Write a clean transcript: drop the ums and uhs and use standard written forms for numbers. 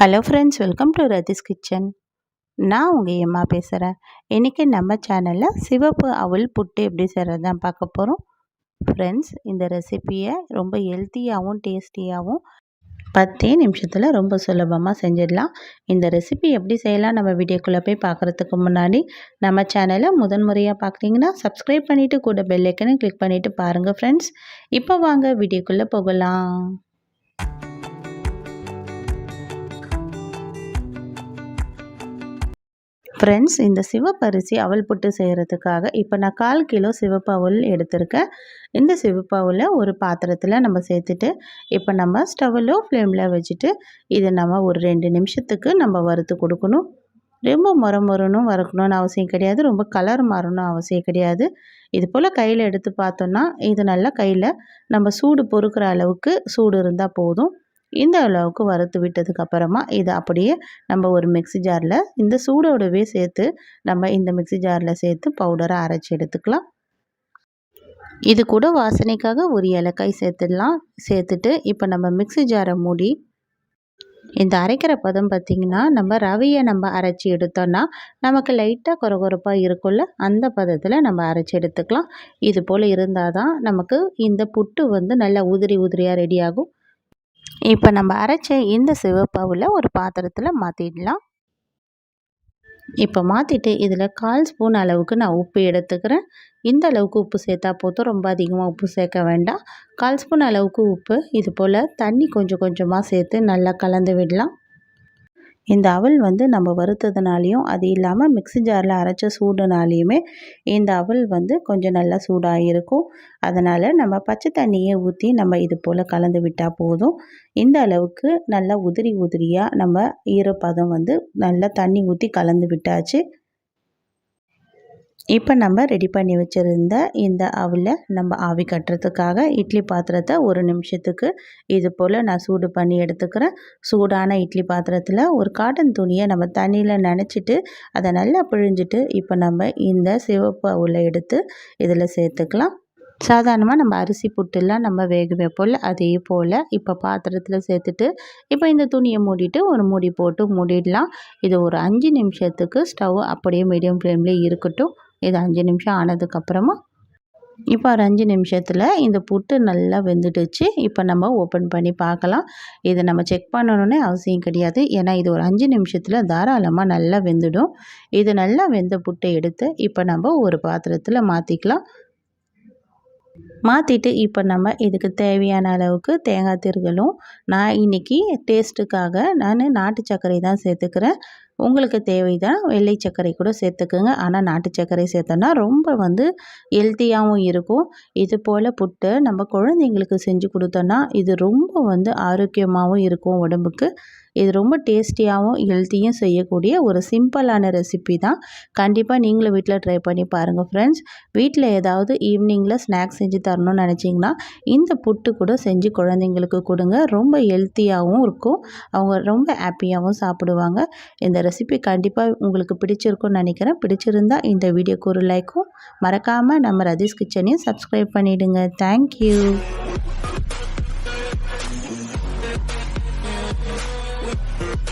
Hello friends, welcome to Rathi's kitchen. நான் உங்கள் எம்மா பேசுகிறேன். இன்றைக்கி நம்ம சேனலில் சிவப்பு அவல் புட்டு எப்படி செய்கிறது தான் பார்க்க போகிறோம். ஃப்ரெண்ட்ஸ், இந்த ரெசிப்பியை ரொம்ப ஹெல்த்தியாகவும் டேஸ்டியாகவும் 10 நிமிஷத்தில் ரொம்ப சுலபமாக செஞ்சிடலாம். இந்த ரெசிபி எப்படி செய்யலாம் நம்ம வீடியோக்குள்ளே போய் பார்க்குறதுக்கு முன்னாடி நம்ம சேனலை முதன்முறையாக பார்க்குறீங்கன்னா சப்ஸ்கிரைப் பண்ணிவிட்டு கூட பெல் ஐக்கனை கிளிக் பண்ணிவிட்டு பாருங்கள் ஃப்ரெண்ட்ஸ். இப்போ வாங்க வீடியோக்குள்ளே போகலாம். ஃப்ரெண்ட்ஸ், இந்த சிவப்பரிசி அவல் புட்டு செய்கிறதுக்காக இப்போ நான் 1/4 கிலோ சிவப்பு அவல் எடுத்திருக்கேன். இந்த சிவப்பு அவலை ஒரு பாத்திரத்தில் நம்ம சேர்த்துட்டு இப்போ நம்ம ஸ்டவ் லோ ஃப்ளேமில் வச்சுட்டு இதை நம்ம ஒரு 2 நிமிஷத்துக்கு நம்ம வறுத்து கொடுக்கணும். ரொம்ப மொறுமொறுன்னு வறுக்கணும்னு அவசியம் கிடையாது, ரொம்ப கலர் மாறணும் அவசியம் கிடையாது. இது போல் கையில் எடுத்து பார்த்தோன்னா இது நல்லா கையில் நம்ம சூடு பொறுக்கிற அளவுக்கு சூடு இருந்தால் போதும். இந்த அளவுக்கு வறுத்து விட்டதுக்கப்புறமா இதை அப்படியே நம்ம ஒரு மிக்ஸி ஜாரில் இந்த சூடோடவே சேர்த்து நம்ம இந்த மிக்ஸி ஜாரில் சேர்த்து பவுடரை அரைச்சி எடுத்துக்கலாம். இது கூட வாசனைக்காக ஒரு ஏலக்காய் சேர்த்துடலாம். சேர்த்துட்டு இப்போ நம்ம மிக்ஸி ஜாரை மூடி இந்த அரைக்கிற பதம் பார்த்திங்கன்னா நம்ம ரவையை நம்ம அரைச்சி எடுத்தோன்னா நமக்கு லைட்டாக கொரகொரப்பாக இருக்கும்ல, அந்த பதத்தில் நம்ம அரைச்சி எடுத்துக்கலாம். இது போல் இருந்தால் தான் நமக்கு இந்த புட்டு வந்து நல்லா உதிரி உதிரியாக ரெடி ஆகும். இப்போ நம்ம அரைச்ச இந்த சிவப்பு அவலை ஒரு பாத்திரத்தில் மாற்றிடலாம். இப்போ மாற்றிட்டு இதில் 1/4 ஸ்பூன் அளவுக்கு நான் உப்பு எடுத்துக்கிறேன். இந்த அளவுக்கு உப்பு சேர்த்தா போதும், ரொம்ப அதிகமாக உப்பு சேர்க்க வேண்டாம். 1/4 ஸ்பூன் அளவுக்கு உப்பு, இது போல் தண்ணி கொஞ்சம் கொஞ்சமாக சேர்த்து நல்லா கலந்து விடலாம். இந்த அவல் வந்து நம்ம வறுத்ததுனாலையும் அது இல்லாமல் மிக்ஸி ஜாரில் அரைச்ச சூடுனாலையுமே இந்த அவல் வந்து கொஞ்சம் நல்லா சூடாக இருக்கும். அதனால் நம்ம பச்சை தண்ணியை ஊற்றி நம்ம இது போல் கலந்து விட்டால் போதும். இந்த அளவுக்கு நல்லா உதிரி உதிரியாக நம்ம ஈரப்பதம் வந்து நல்லா தண்ணி ஊற்றி கலந்து விட்டாச்சு. இப்போ நம்ம ரெடி பண்ணி வச்சுருந்த இந்த அவலை நம்ம ஆவி கட்டுறதுக்காக இட்லி பாத்திரத்தை ஒரு நிமிஷத்துக்கு இது போல் நான் சூடு பண்ணி எடுத்துக்கிறேன். சூடான இட்லி பாத்திரத்தில் ஒரு காட்டன் துணியை நம்ம தண்ணியில் நனைச்சிட்டு அதை நல்லா பிழிஞ்சிட்டு இப்போ நம்ம இந்த சிவப்பு அவலை எடுத்து இதில் சேர்த்துக்கலாம். சாதாரணமாக நம்ம அரிசி புட்டுலாம் நம்ம வேக வைப்போல் அதே போல் இப்போ பாத்திரத்தில் சேர்த்துட்டு இப்போ இந்த துணியை மூடிட்டு ஒரு மூடி போட்டு மூடிடலாம். இது ஒரு 5 நிமிஷத்துக்கு ஸ்டவ் அப்படியே மீடியம் ஃப்ளேம்லேயே இருக்கட்டும். இது 5 நிமிஷம் ஆனதுக்கப்புறமா இப்போ ஒரு 5 நிமிஷத்தில் இந்த புட்டு நல்லா வெந்துடுச்சு. இப்போ நம்ம ஓப்பன் பண்ணி பார்க்கலாம். இதை நம்ம செக் பண்ணணுன்னே அவசியம் கிடையாது, ஏன்னா இது ஒரு 5 நிமிஷத்தில் தாராளமாக நல்லா வெந்துடும். இது நல்லா வெந்த புட்டை எடுத்து இப்போ நம்ம ஒரு பாத்திரத்தில் மாற்றிக்கலாம். மாற்றிட்டு இப்போ நம்ம இதுக்கு தேவையான அளவுக்கு தேங்காய் திருகலும், நான் இன்றைக்கி டேஸ்ட்டுக்காக நாட்டு சர்க்கரை தான் சேர்த்துக்கிறேன். உங்களுக்கு தேவைதான் வெள்ளை சர்க்கரை கூட சேர்த்துக்குங்க. ஆனால் நாட்டு சர்க்கரை சேர்த்தோன்னா ரொம்ப வந்து ஹெல்த்தியாகவும் இருக்கும். இது போல் புட்டு நம்ம குழந்தைங்களுக்கு செஞ்சு கொடுத்தோன்னா இது ரொம்ப வந்து ஆரோக்கியமாகவும் இருக்கும் உடம்புக்கு. இது ரொம்ப டேஸ்டியாகவும் ஹெல்த்தியும் செய்யக்கூடிய ஒரு சிம்பிளான ரெசிபி தான். கண்டிப்பாக நீங்களும் வீட்டில் ட்ரை பண்ணி பாருங்கள் ஃப்ரெண்ட்ஸ். வீட்டில் ஏதாவது ஈவினிங்கில் ஸ்நாக்ஸ் செஞ்சு தரணும்னு நினச்சிங்கன்னா இந்த புட்டு கூட செஞ்சு குழந்தைங்களுக்கு கொடுங்க. ரொம்ப ஹெல்த்தியாகவும் இருக்கும், அவங்க ரொம்ப ஹாப்பியாகவும் சாப்பிடுவாங்க. இந்த ரெசிபி கண்டிப்பாக உங்களுக்கு பிடிச்சிருக்கும்னு நினைக்கிறேன். பிடிச்சிருந்தா இந்த வீடியோக்கு ஒரு லைக்கும், மறக்காமல் நம்ம ரதிஸ் கிச்சனையும் சப்ஸ்கிரைப் பண்ணிவிடுங்க. தேங்க்யூ.